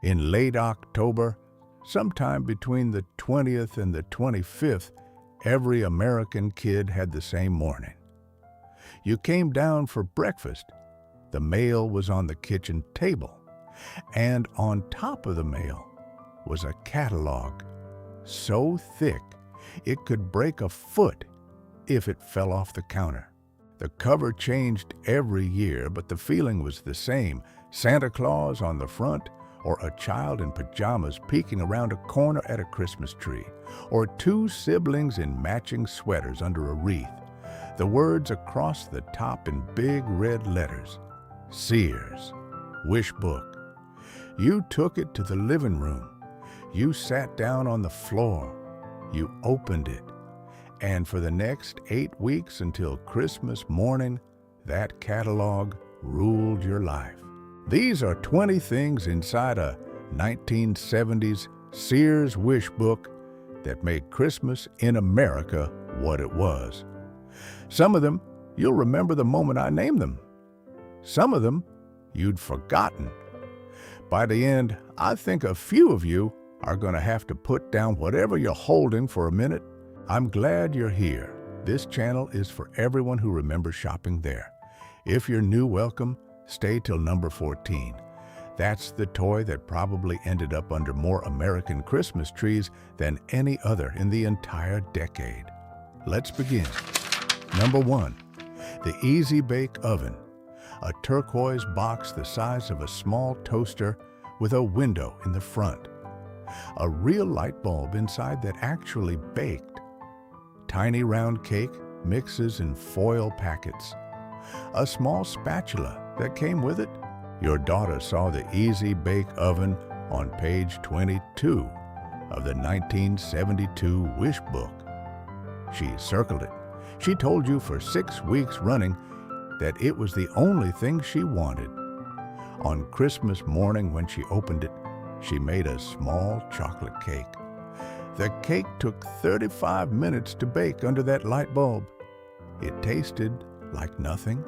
In late October, sometime between the 20th and the 25th, every American kid had the same morning. You came down for breakfast. The mail was on the kitchen table, and on top of the mail was a catalog so thick it could break a foot if it fell off the counter. The cover changed every year, but the feeling was the same: Santa Claus on the front, or a child in pajamas peeking around a corner at a Christmas tree, or two siblings in matching sweaters under a wreath. The words across the top in big red letters: Sears Wishbook. You took it to the living room. You sat down on the floor. You opened it. And for the next 8 weeks until Christmas morning, that catalog ruled your life. These are 20 things inside a 1970s Sears Wishbook that made Christmas in America what it was. Some of them, you'll remember the moment I named them. Some of them, you'd forgotten. By the end, I think a few of you are going to have to put down whatever you're holding for a minute. I'm glad you're here. This channel is for everyone who remembers shopping there. If you're new, welcome. Stay till number 14. That's the toy that probably ended up under more American Christmas trees than any other in the entire decade. Let's begin. Number 1, the Easy Bake Oven. A turquoise box the size of a small toaster with a window in the front. A real light bulb inside that actually baked. Tiny round cake mixes in foil packets. A small spatula that came with it. Your daughter saw the Easy Bake Oven on page 22 of the 1972 Wishbook. She circled it. She told you for 6 weeks running that it was the only thing she wanted. On Christmas morning when she opened it, she made a small chocolate cake. The cake took 35 minutes to bake under that light bulb. It tasted like nothing.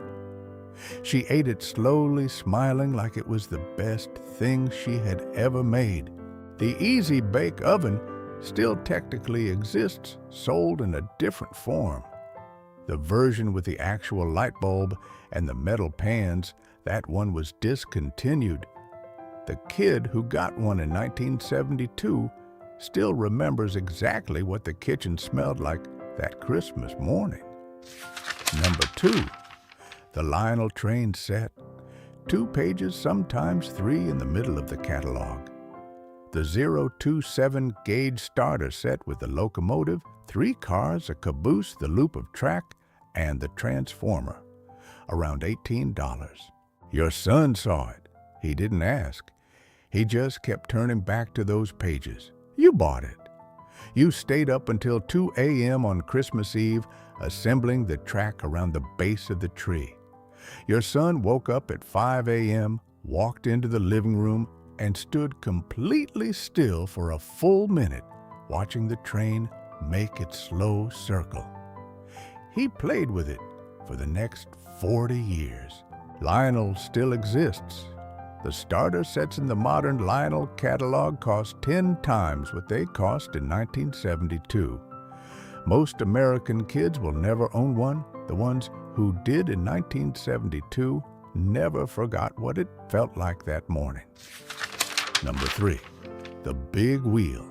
She ate it slowly, smiling like it was the best thing she had ever made. The Easy Bake Oven still technically exists, sold in a different form. The version with the actual light bulb and the metal pans, that one was discontinued. The kid who got one in 1972 still remembers exactly what the kitchen smelled like that Christmas morning. Number 2, the Lionel train set. 2 pages, sometimes 3 in the middle of the catalog. The 027 gauge starter set with the locomotive, 3 cars, a caboose, the loop of track, and the transformer. Around $18. Your son saw it. He didn't ask. He just kept turning back to those pages. You bought it. You stayed up until 2 a.m. on Christmas Eve, assembling the track around the base of the tree. Your son woke up at 5 a.m., walked into the living room, and stood completely still for a full minute, watching the train make its slow circle. He played with it for the next 40 years. Lionel still exists. The starter sets in the modern Lionel catalog cost 10 times what they cost in 1972. Most American kids will never own one. The ones who did in 1972 never forgot what it felt like that morning. Number 3, the Big Wheel.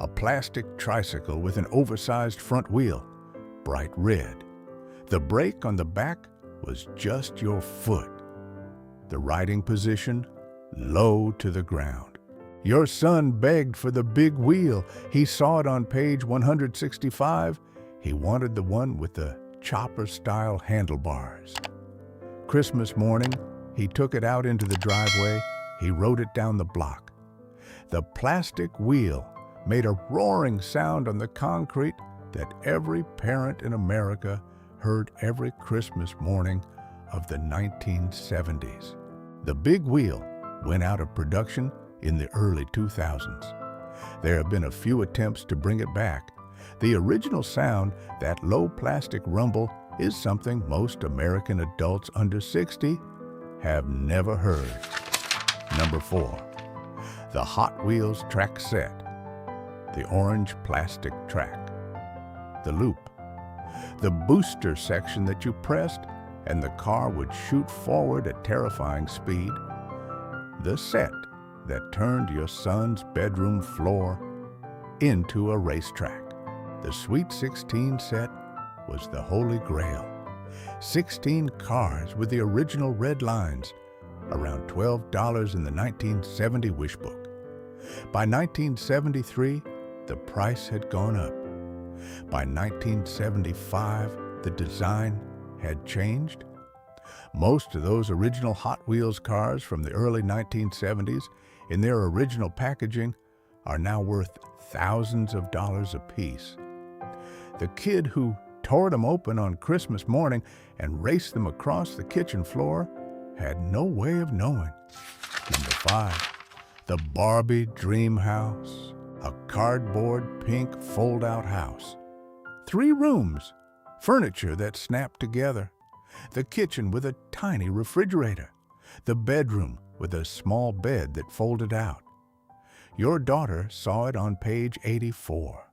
A plastic tricycle with an oversized front wheel, bright red. The brake on the back was just your foot. The riding position, low to the ground. Your son begged for the Big Wheel. He saw it on page 165. He wanted the one with the chopper-style handlebars. Christmas morning, he took it out into the driveway. He rode it down the block. The plastic wheel made a roaring sound on the concrete that every parent in America heard every Christmas morning of the 1970s. The Big Wheel went out of production in the early 2000s. There have been a few attempts to bring it back. The original sound, that low plastic rumble, is something most American adults under 60 have never heard. Number 4, the Hot Wheels track set, the orange plastic track, the loop, the booster section that you pressed and the car would shoot forward at terrifying speed, the set that turned your son's bedroom floor into a racetrack. The Sweet 16 set was the Holy Grail. 16 cars with the original red lines, around $12 in the 1970 Wishbook. By 1973, the price had gone up. By 1975, the design had changed. Most of those original Hot Wheels cars from the early 1970s in their original packaging are now worth thousands of dollars apiece. The kid who tore them open on Christmas morning and raced them across the kitchen floor had no way of knowing. Number 5, the Barbie Dream House, a cardboard pink fold-out house. 3 rooms, furniture that snapped together, the kitchen with a tiny refrigerator, the bedroom with a small bed that folded out. Your daughter saw it on page 84.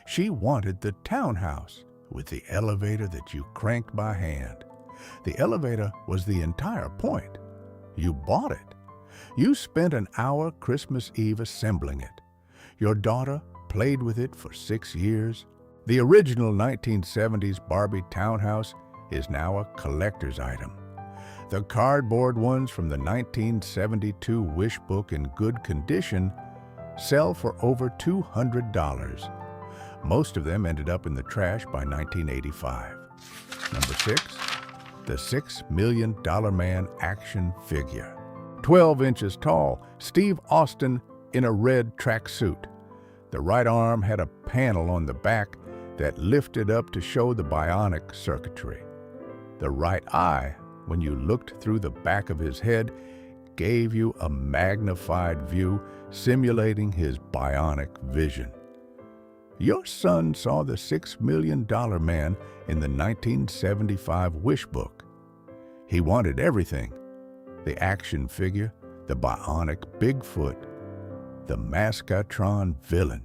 She wanted the townhouse with the elevator that you cranked by hand. The elevator was the entire point. You bought it. You spent an hour Christmas Eve assembling it. Your daughter played with it for 6 years. The original 1970s Barbie townhouse is now a collector's item. The cardboard ones from the 1972 Wishbook in good condition sell for over $200. Most of them ended up in the trash by 1985. Number 6, the $6 Million Man action figure. 12 inches tall, Steve Austin in a red tracksuit. The right arm had a panel on the back that lifted up to show the bionic circuitry. The right eye, when you looked through the back of his head, gave you a magnified view simulating his bionic vision. Your son saw the $6 Million Man in the 1975 Wishbook. He wanted everything: the action figure, the bionic Bigfoot, the Mascotron villain,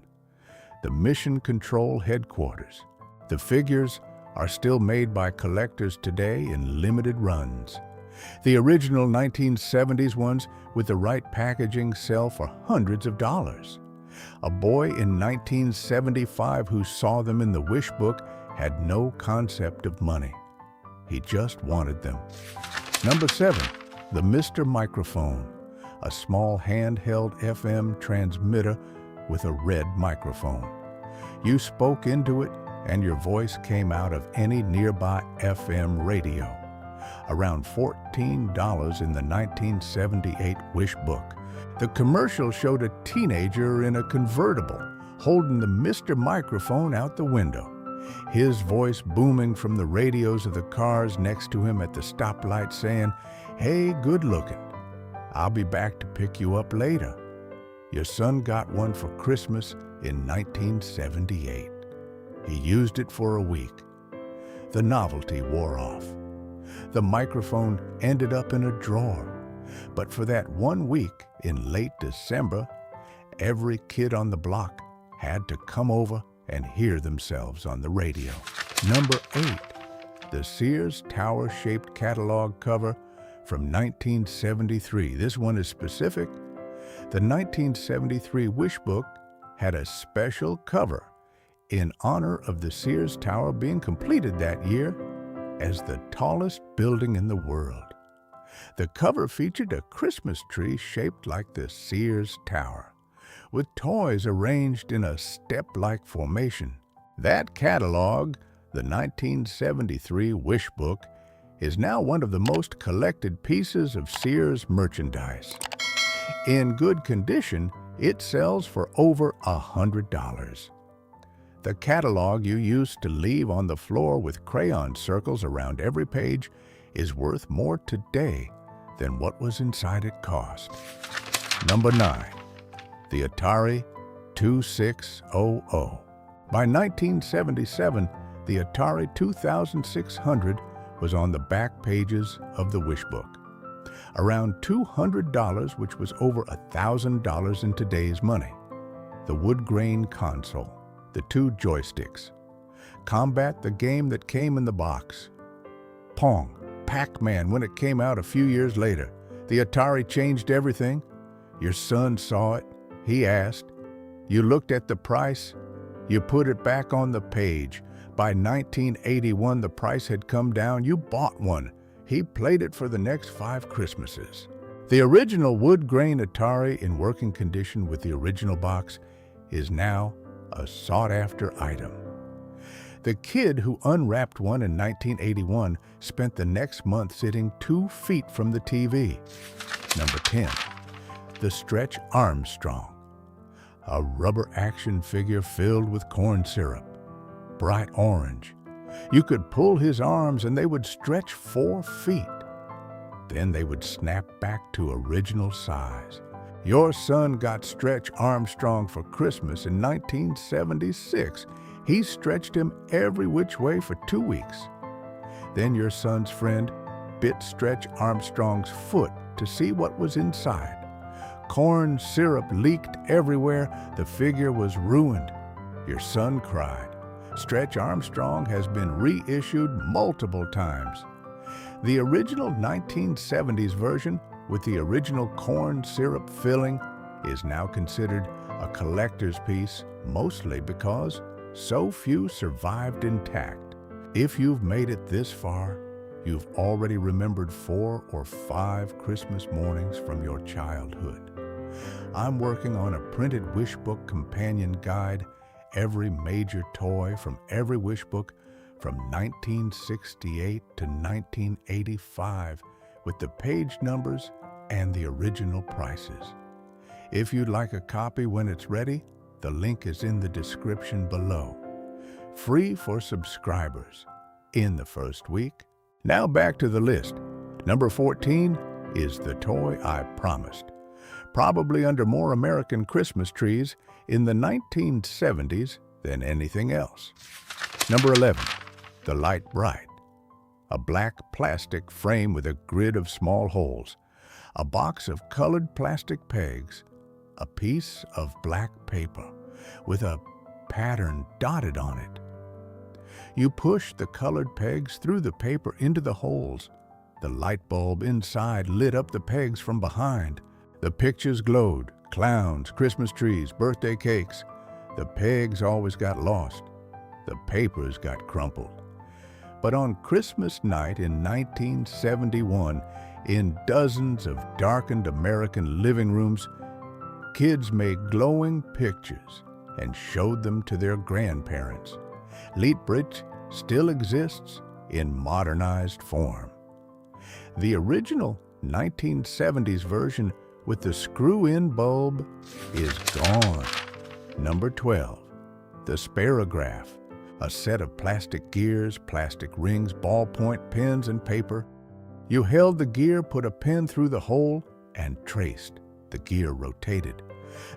the Mission Control headquarters. The figures are still made by collectors today in limited runs. The original 1970s ones with the right packaging sell for hundreds of dollars. A boy in 1975 who saw them in the Wishbook had no concept of money. He just wanted them. Number 7, the Mr. Microphone, a small handheld FM transmitter with a red microphone. You spoke into it and your voice came out of any nearby FM radio. Around $14 in the 1978 Wishbook. The commercial showed a teenager in a convertible holding the Mr. Microphone out the window, his voice booming from the radios of the cars next to him at the stoplight saying, "Hey, good looking. I'll be back to pick you up later." Your son got one for Christmas in 1978. He used it for a week. The novelty wore off. The microphone ended up in a drawer. But for that 1 week in late December, every kid on the block had to come over and hear themselves on the radio. Number 8, the Sears Tower-shaped catalog cover from 1973. This one is specific. The 1973 Wishbook had a special cover in honor of the Sears Tower being completed that year as the tallest building in the world. The cover featured a Christmas tree shaped like the Sears Tower, with toys arranged in a step-like formation. That catalog, the 1973 Wishbook, is now one of the most collected pieces of Sears merchandise. In good condition, it sells for over $100. The catalog you used to leave on the floor with crayon circles around every page is worth more today than what was inside it cost. Number 9, the Atari 2600. By 1977, the Atari 2600 was on the back pages of the Wishbook. around $200, which was over $1,000 in today's money. The wood grain console, the 2 joysticks. Combat, the game that came in the box. Pong, Pac-Man when it came out a few years later. The Atari changed everything. Your son saw it. He asked. You looked at the price. You put it back on the page. By 1981, the price had come down. You bought one. He played it for the next 5 Christmases. The original wood grain Atari in working condition with the original box is now a sought-after item. The kid who unwrapped one in 1981 spent the next month sitting 2 feet from the TV. Number 10, the Stretch Armstrong. A rubber action figure filled with corn syrup, bright orange. You could pull his arms and they would stretch 4 feet. Then they would snap back to original size. Your son got Stretch Armstrong for Christmas in 1976. He stretched him every which way for 2 weeks. Then your son's friend bit Stretch Armstrong's foot to see what was inside. Corn syrup leaked everywhere. The figure was ruined. Your son cried. Stretch Armstrong has been reissued multiple times. The original 1970s version with the original corn syrup filling is now considered a collector's piece, mostly because so few survived intact. If you've made it this far, you've already remembered 4 or 5 Christmas mornings from your childhood. I'm working on a printed Wishbook companion guide, every major toy from every Wishbook from 1968 to 1985, with the page numbers and the original prices. If you'd like a copy when it's ready, the link is in the description below. Free for subscribers in the first week. Now back to the list. Number 14 is the toy I promised. Probably under more American Christmas trees in the 1970s than anything else. Number 11, the Light Bright. A black plastic frame with a grid of small holes, a box of colored plastic pegs, a piece of black paper with a pattern dotted on it. You push the colored pegs through the paper into the holes. The light bulb inside lit up the pegs from behind. The pictures glowed, clowns, Christmas trees, birthday cakes. The pegs always got lost. The papers got crumpled. But on Christmas night in 1971, in dozens of darkened American living rooms, kids made glowing pictures and showed them to their grandparents. Leitbridge still exists in modernized form. The original 1970s version with the screw-in bulb is gone. Number 12, the Sparograph, a set of plastic gears, plastic rings, ballpoint pens, and paper. You held the gear, put a pen through the hole, and traced. The gear rotated.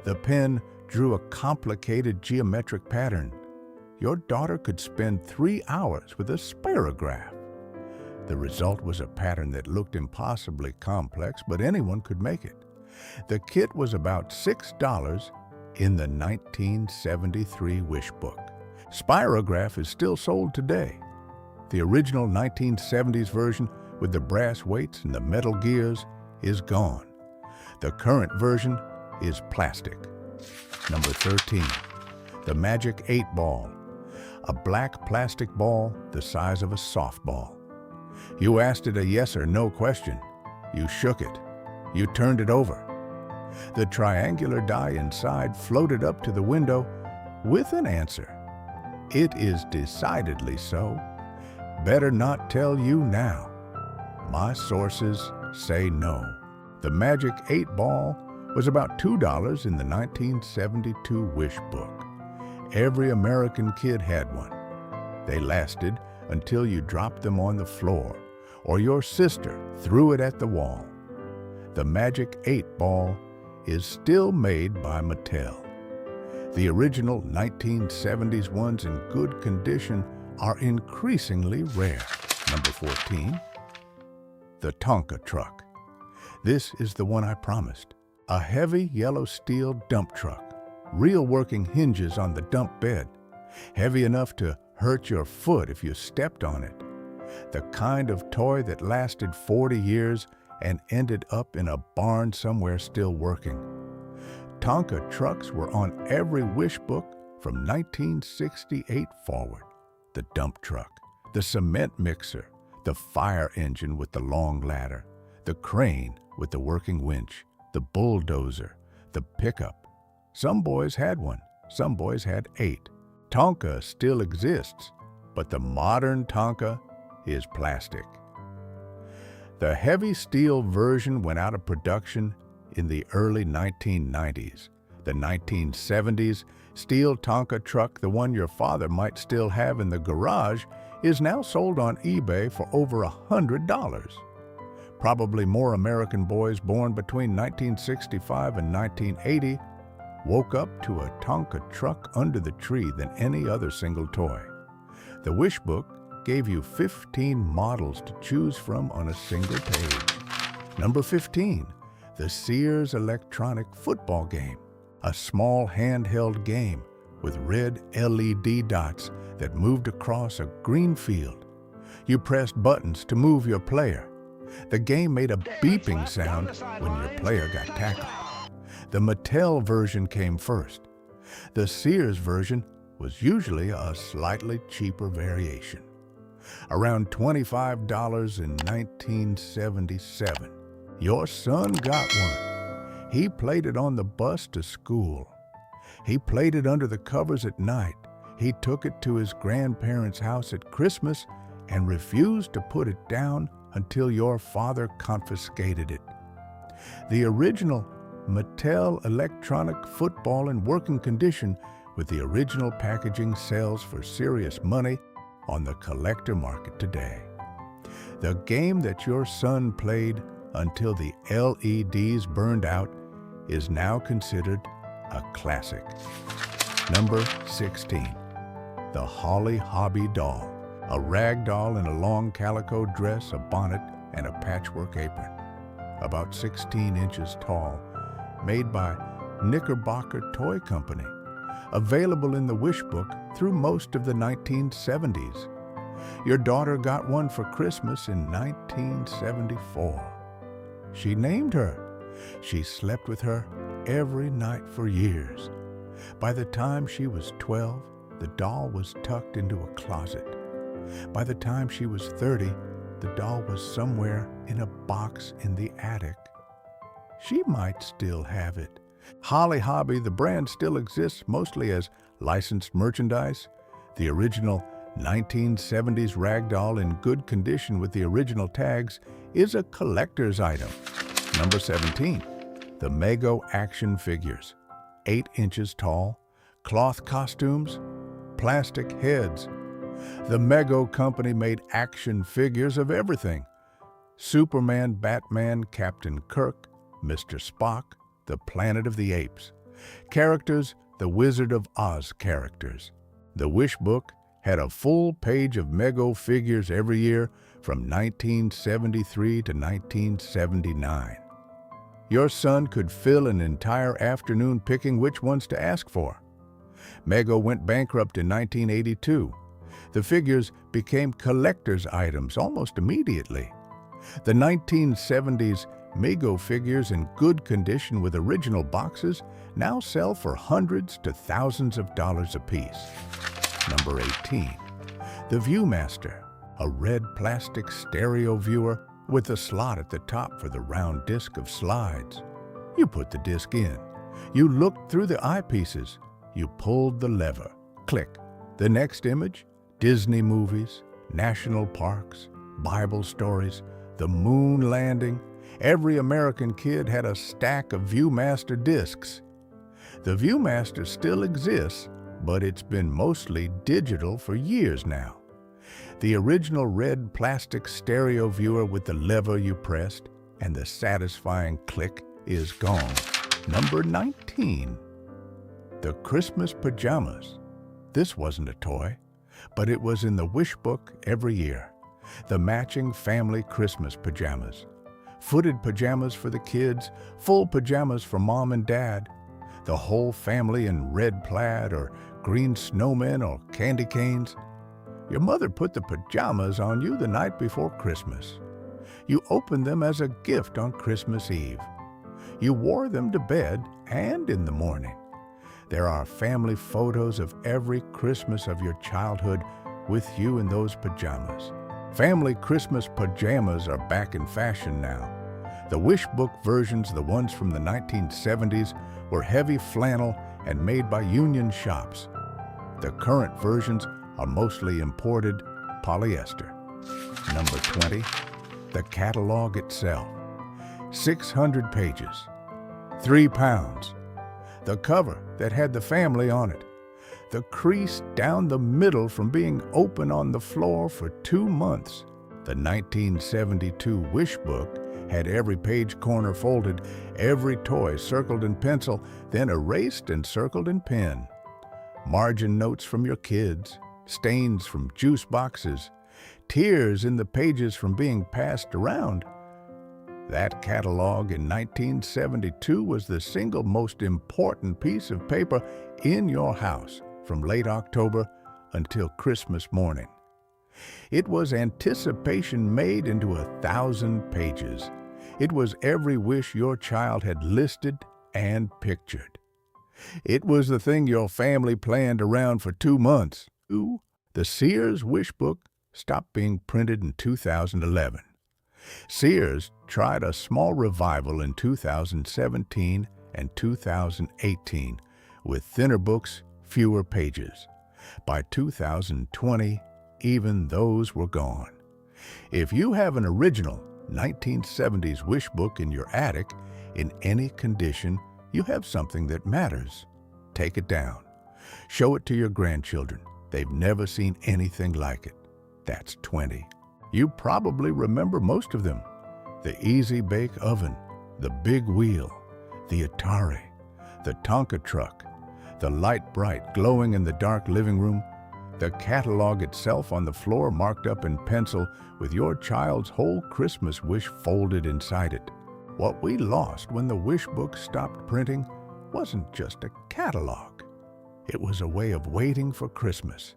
The pen drew a complicated geometric pattern. Your daughter could spend 3 hours with a Sparograph. The result was a pattern that looked impossibly complex, but anyone could make it. The kit was about $6 in the 1973 Wishbook. Spirograph is still sold today. The original 1970s version with the brass weights and the metal gears is gone. The current version is plastic. Number 13, the Magic 8-Ball, a black plastic ball the size of a softball. You asked it a yes or no question. You shook it. You turned it over. The triangular die inside floated up to the window with an answer. It is decidedly so. Better not tell you now. My sources say no. The Magic 8-Ball was about $2 in the 1972 Wishbook. Every American kid had one. They lasted until you dropped them on the floor or your sister threw it at the wall. The Magic 8-Ball is still made by Mattel. The original 1970s ones in good condition are increasingly rare. Number 14, the Tonka truck. This is the one I promised. A heavy yellow steel dump truck. Real working hinges on the dump bed. Heavy enough to hurt your foot if you stepped on it. The kind of toy that lasted 40 years and ended up in a barn somewhere still working. Tonka trucks were on every wish book from 1968 forward. The dump truck, the cement mixer, the fire engine with the long ladder, the crane with the working winch, the bulldozer, the pickup. Some boys had one, some boys had 8. Tonka still exists, but the modern Tonka is plastic. The heavy steel version went out of production in the early 1990s. The 1970s steel Tonka truck, the one your father might still have in the garage, is now sold on eBay for over $100. Probably more American boys born between 1965 and 1980 woke up to a Tonka truck under the tree than any other single toy. The Wishbook gave you 15 models to choose from on a single page. Number 15, the Sears electronic football game, a small handheld game with red LED dots that moved across a green field. You pressed buttons to move your player. The game made a beeping sound when your player got tackled. The Mattel version came first. The Sears version was usually a slightly cheaper variation. Around $25 in 1977. Your son got one. He played it on the bus to school. He played it under the covers at night. He took it to his grandparents' house at Christmas and refused to put it down until your father confiscated it. The original Mattel electronic football in working condition with the original packaging sells for serious money on the collector market today. The game that your son played until the LEDs burned out is now considered a classic. Number 16, the Holly Hobby doll, a rag doll in a long calico dress, a bonnet, and a patchwork apron. About 16 inches tall, made by Knickerbocker Toy Company, available in the Wishbook through most of the 1970s. Your daughter got one for Christmas in 1974. She named her. She slept with her every night for years. By the time she was 12, the doll was tucked into a closet. By the time she was 30, the doll was somewhere in a box in the attic. She might still have it. Holly Hobby, the brand, still exists mostly as licensed merchandise. The original 1970s rag doll in good condition with the original tags is a collector's item. Number 17, the Mego action figures. 8 inches tall, cloth costumes, plastic heads. The Mego company made action figures of everything. Superman, Batman, Captain Kirk, Mr. Spock, the Planet of the Apes. Characters, the Wizard of Oz characters. The Wishbook had a full page of Mego figures every year from 1973 to 1979. Your son could fill an entire afternoon picking which ones to ask for. Mego went bankrupt in 1982. The figures became collector's items almost immediately. The 1970s Mego figures in good condition with original boxes now sell for hundreds to thousands of dollars apiece. Number 18, the Viewmaster, a red plastic stereo viewer with a slot at the top for the round disc of slides. You put the disc in. You looked through the eyepieces. You pulled the lever. Click. The next image, Disney movies, national parks, Bible stories, the moon landing. Every American kid had a stack of Viewmaster discs. The Viewmaster still exists, but it's been mostly digital for years now. The original red plastic stereo viewer with the lever you pressed and the satisfying click is gone. Number 19, the Christmas pajamas. This wasn't a toy, but it was in the Wishbook every year. The matching family Christmas pajamas. footed pajamas for the kids, full pajamas for mom and dad, the whole family in red plaid or green snowmen or candy canes. Your mother put the pajamas on you the night before Christmas. You opened them as a gift on Christmas Eve. You wore them to bed and in the morning. There are family photos of every Christmas of your childhood with you in those pajamas. Family Christmas pajamas are back in fashion now. The Wishbook versions, the ones from the 1970s, were heavy flannel and made by union shops. The current versions are mostly imported polyester. Number 20, the catalog itself. 600 pages, 3 pounds. The cover that had the family on it. The crease down the middle from being open on the floor for 2 months. The 1972 Wishbook had every page corner folded, every toy circled in pencil, then erased and circled in pen. Margin notes from your kids, stains from juice boxes, tears in the pages from being passed around. That catalog in 1972 was the single most important piece of paper in your house from late October until Christmas morning. It was anticipation made into 1,000 pages. It was every wish your child had listed and pictured. It was the thing your family planned around for 2 months. The Sears Wishbook stopped being printed in 2011. Sears tried a small revival in 2017 and 2018 with thinner books, fewer pages. By 2020, even those were gone. If you have an original 1970s Wishbook in your attic, in any condition, you have something that matters. Take it down. Show it to your grandchildren. They've never seen anything like it. That's 20. You probably remember most of them. The Easy Bake Oven, the Big Wheel, the Atari, the Tonka truck, the light bright glowing in the dark living room, the catalog itself on the floor marked up in pencil with your child's whole Christmas wish folded inside it. What we lost when the Wishbook stopped printing wasn't just a catalog. It was a way of waiting for Christmas.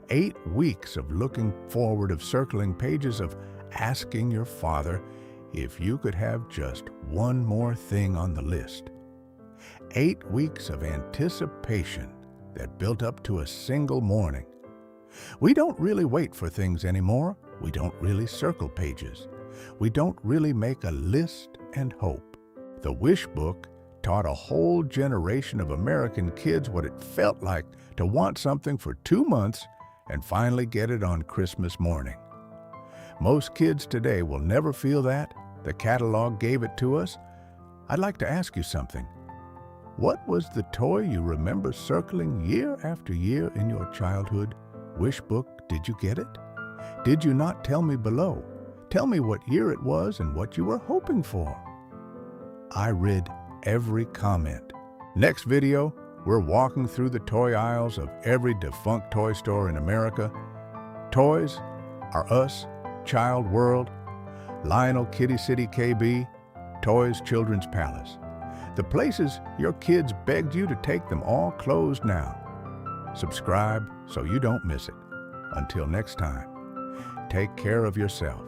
8 weeks of looking forward, of circling pages, of asking your father if you could have just one more thing on the list. 8 weeks of anticipation that built up to a single morning. We don't really wait for things anymore. We don't really circle pages. We don't really make a list and hope. The Wishbook taught a whole generation of American kids what it felt like to want something for 2 months and finally get it on Christmas morning. Most kids today will never feel that. The catalog gave it to us. I'd like to ask you something. What was the toy you remember circling year after year in your childhood? Wishbook, did you get it? Did you not tell me below? Tell me what year it was and what you were hoping for. I read every comment. Next video, we're walking through the toy aisles of every defunct toy store in America. Toys R Us, Child World, Lionel Kitty City KB, Toys Children's Palace. The places your kids begged you to take them all closed now. Subscribe so you don't miss it. Until next time, take care of yourself.